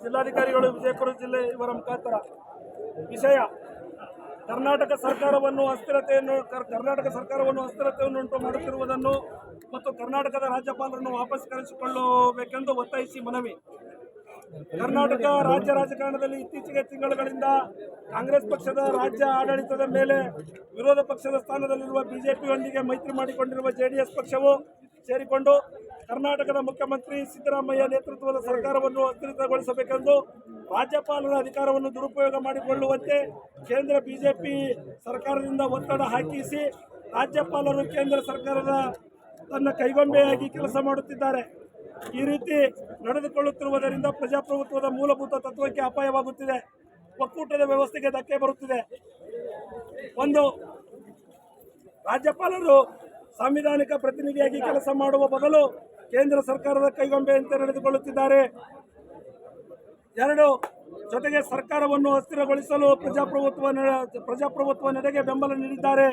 ಜಿಲ್ಲಾಧಿಕಾರಿಗಳು ವಿಜಯಪುರ ಜಿಲ್ಲೆ ಇವರ ಮುಖಾಂತರ ವಿಷಯ ಕರ್ನಾಟಕ ಸರ್ಕಾರವನ್ನು ಅಸ್ಥಿರತೆಯನ್ನುಂಟು ಮಾಡುತ್ತಿರುವುದನ್ನು ಮತ್ತು ಕರ್ನಾಟಕದ ರಾಜ್ಯಪಾಲರನ್ನು ವಾಪಸ್ ಕರೆಸಿಕೊಳ್ಳಬೇಕೆಂದು ಒತ್ತಾಯಿಸಿ ಮನವಿ. ಕರ್ನಾಟಕ ರಾಜ್ಯ ರಾಜಕಾರಣದಲ್ಲಿ ಇತ್ತೀಚೆಗೆ ತಿಂಗಳುಗಳಿಂದ ಕಾಂಗ್ರೆಸ್ ಪಕ್ಷದ ರಾಜ್ಯ ಆಡಳಿತದ ಮೇಲೆ ವಿರೋಧ ಪಕ್ಷದ ಸ್ಥಾನದಲ್ಲಿರುವ ಬಿಜೆಪಿಯೊಂದಿಗೆ ಮೈತ್ರಿ ಮಾಡಿಕೊಂಡಿರುವ ಜೆಡಿಎಸ್ ಪಕ್ಷವು ಸೇರಿಕೊಂಡು ಕರ್ನಾಟಕದ ಮುಖ್ಯಮಂತ್ರಿ ಸಿದ್ದರಾಮಯ್ಯ ನೇತೃತ್ವದ ಸರ್ಕಾರವನ್ನು ಅಸ್ಥಿರಗೊಳಿಸಬೇಕೆಂದು ರಾಜ್ಯಪಾಲರ ಅಧಿಕಾರವನ್ನು ದುರುಪಯೋಗ ಮಾಡಿಕೊಳ್ಳುವಂತೆ ಕೇಂದ್ರ ಬಿಜೆಪಿ ಸರ್ಕಾರದಿಂದ ಒತ್ತಡ ಹಾಕಿಸಿ ರಾಜ್ಯಪಾಲರು ಕೇಂದ್ರ ಸರ್ಕಾರದ ತನ್ನ ಕೈಗೊಂಬೆಯಾಗಿ ಕೆಲಸ ಮಾಡುತ್ತಿದ್ದಾರೆ. ಈ ರೀತಿ ನಡೆದುಕೊಳ್ಳುತ್ತಿರುವುದರಿಂದ ಪ್ರಜಾಪ್ರಭುತ್ವದ ಮೂಲಭೂತ ತತ್ವಕ್ಕೆ ಅಪಾಯವಾಗುತ್ತಿದೆ, ಒಕ್ಕೂಟದ ವ್ಯವಸ್ಥೆಗೆ ಧಕ್ಕೆ ಬರುತ್ತಿದೆ. ಒಂದು, ರಾಜ್ಯಪಾಲರು ಸಾಂವಿಧಾನಿಕ ಪ್ರತಿನಿಧಿಯಾಗಿ ಕೆಲಸ ಮಾಡುವ ಬದಲು ಕೇಂದ್ರ ಸರ್ಕಾರದ ಕೈಗೊಂಬೆಯಂತೆ ನಡೆದುಕೊಳ್ಳುತ್ತಿದ್ದಾರೆ. ಎರಡು, ಜೊತೆಗೆ ಸರ್ಕಾರವನ್ನು ಅಸ್ಥಿರಗೊಳಿಸಲು ಪ್ರಜಾಪ್ರಭುತ್ವ ನಡೆಗೆ ಬೆಂಬಲ ನೀಡಿದ್ದಾರೆ.